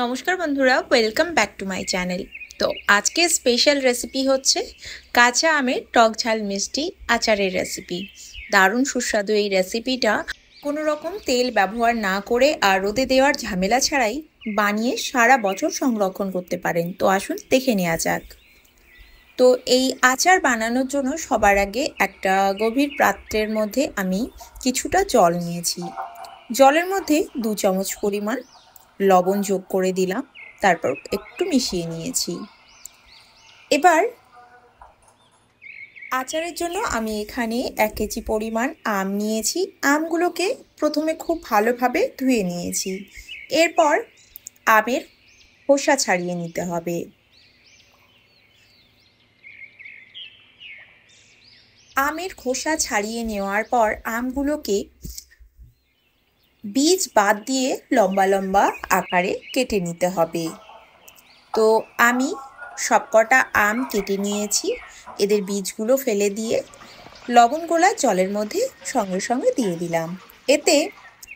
নমস্কার বন্ধুরা, welcome back to my channel. তো আজকে স্পেশাল রেসিপি হচ্ছে কাঁচা আমের টক ঝাল মিষ্টি আচারের রেসিপি। দারুণ সুস্বাদু এই রেসিপিটা কোনো রকম তেল ব্যবহার না করে আর রোদে দেওয়ার ঝামেলা ছাড়াই বানিয়ে সারা বছর সংরক্ষণ করতে পারেন। তো আসুন দেখে নেওয়া যাক। তো এই আচার বানানোর জন্য সবার আগে একটা গভীর পাত্রের মধ্যে আমি কিছুটা জল নিয়েছি। জলের মধ্যে 2 চামচ পরিমাণ লবণ যোগ করে দিলাম, তারপর একটু মিশিয়ে নিয়েছি। এবার আচারের জন্য আমি এখানে 1 কেজি পরিমাণ আম নিয়েছি। আমগুলোকে প্রথমে খুব ভালোভাবে ধুয়ে নিয়েছি। এরপর আমের খোসা ছাড়িয়ে নিতে হবে। আমের খোসা ছাড়িয়ে নেওয়ার পর আমগুলোকে বীজ বাদ দিয়ে লম্বা লম্বা আকারে কেটে নিতে হবে। তো আমি সবকটা আম কেটে নিয়েছি। এদের বীজগুলো ফেলে দিয়ে লবণ গোলা জলের মধ্যে সঙ্গে সঙ্গে দিয়ে দিলাম। এতে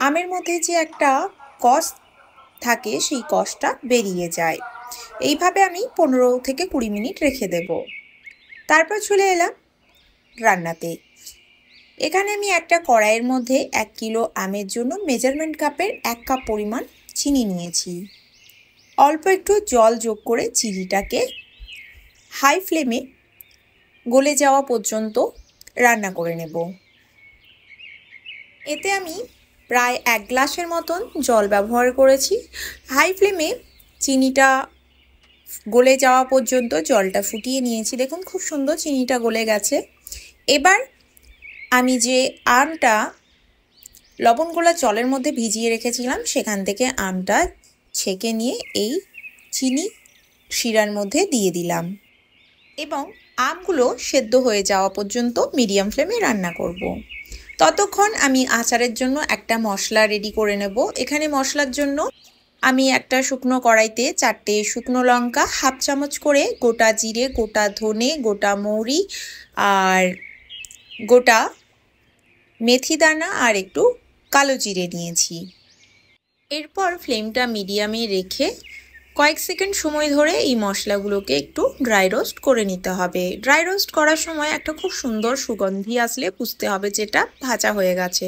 আমের মধ্যে যে একটা কষ থাকে সেই কষটা বেরিয়ে যায়। এইভাবে আমি 15 থেকে 20 মিনিট রেখে দেব। তারপর চলে এলাম রান্নাতে। এখানে আমি একটা কড়াইয়ের মধ্যে 1 কিলো আমের জন্য মেজারমেন্ট কাপের 1 কাপ পরিমাণ চিনি নিয়েছি। অল্প একটু জল যোগ করে চিনিটাকে হাই ফ্লেমে গলে যাওয়া পর্যন্ত রান্না করে নেব। এতে আমি প্রায় 1 গ্লাসের মতন জল ব্যবহার করেছি। হাই ফ্লেমে চিনিটা গলে যাওয়া পর্যন্ত জলটা ফুটিয়ে নিয়েছি। দেখুন খুব সুন্দর চিনিটা গলে গেছে। এবার আমি যে আমটা লবণ গোলা জলের মধ্যে ভিজিয়ে রেখেছিলাম সেখান থেকে আমটা ছেঁকে নিয়ে এই চিনি শিরার মধ্যে দিয়ে দিলাম এবং আমগুলো সেদ্ধ হয়ে যাওয়া পর্যন্ত মিডিয়াম ফ্লেমে রান্না করব। ততক্ষণ আমি আচারের জন্য একটা মশলা রেডি করে নেব। এখানে মশলার জন্য আমি একটা শুকনো কড়াইতে 4টে শুকনো লঙ্কা, হাফ চামচ করে গোটা জিরে, গোটা ধনে, গোটা মৌরি আর গোটা মেথি দানা আর একটু কালো জিরে নিয়েছি। এরপর ফ্লেমটা মিডিয়ামে রেখে কয়েক সেকেন্ড সময় ধরে এই মশলাগুলোকে একটু ড্রাই রোস্ট করে নিতে হবে। ড্রাই রোস্ট করার সময় একটা খুব সুন্দর সুগন্ধি আসলে বুঝতে হবে যেটা ভাজা হয়ে গেছে।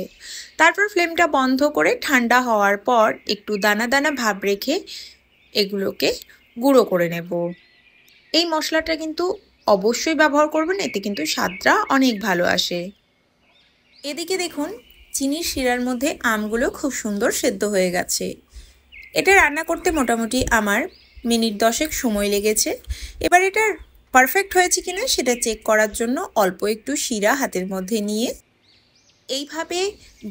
তারপর ফ্লেমটা বন্ধ করে ঠান্ডা হওয়ার পর একটু দানা দানা ভাব রেখে এগুলোকে গুঁড়ো করে নেব। এই মশলাটা কিন্তু অবশ্যই ব্যবহার করবেন, এতে কিন্তু স্বাদটা অনেক ভালো আসে। এদিকে দেখুন চিনির শিরার মধ্যে আমগুলো খুব সুন্দর সেদ্ধ হয়ে গেছে। এটা রান্না করতে মোটামুটি আমার মিনিট 10 সময় লেগেছে। এবার এটা পারফেক্ট হয়েছে কিনা সেটা চেক করার জন্য অল্প একটু শিরা হাতের মধ্যে নিয়ে এইভাবে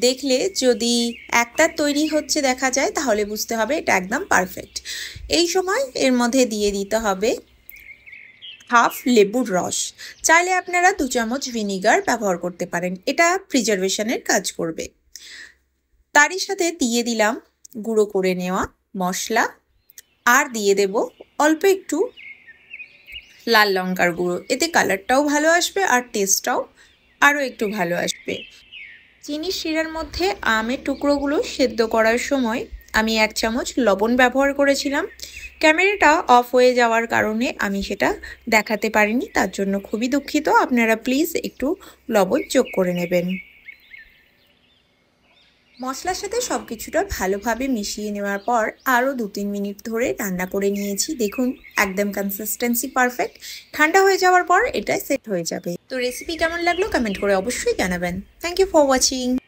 দেখলে যদি একটা তৈরি হচ্ছে দেখা যায় তাহলে বুঝতে হবে এটা একদম পারফেক্ট। এই সময় এর মধ্যে দিয়ে দিতে হবে হাফ লেবুর রস। চাইলে আপনারা 2 চামচ ভিনিগার ব্যবহার করতে পারেন, এটা প্রিজারভেশনের কাজ করবে। তারই সাথে দিয়ে দিলাম গুঁড়ো করে নেওয়া মশলা আর দিয়ে দেব অল্প একটু লাল লঙ্কার গুঁড়ো। এতে কালারটাও ভালো আসবে আর টেস্টটাও আরও একটু ভালো আসবে। চিনির শিরার মধ্যে আমের টুকরোগুলো সেদ্ধ করার সময় আমি 1 চামচ লবণ ব্যবহার করেছিলাম। ক্যামেরাটা অফ হয়ে যাওয়ার কারণে আমি সেটা দেখাতে পারিনি, তার জন্য খুবই দুঃখিত। আপনারা প্লিজ একটু লবণ যোগ করে নেবেন। মশলার সাথে সব কিছুটা ভালোভাবে মিশিয়ে নেওয়ার পর আরও 2-3 মিনিট ধরে রান্না করে নিয়েছি। দেখুন একদম কনসিস্টেন্সি পারফেক্ট। ঠান্ডা হয়ে যাওয়ার পর এটা সেট হয়ে যাবে। তো রেসিপি কেমন লাগলো কমেন্ট করে অবশ্যই জানাবেন। Thank you for watching.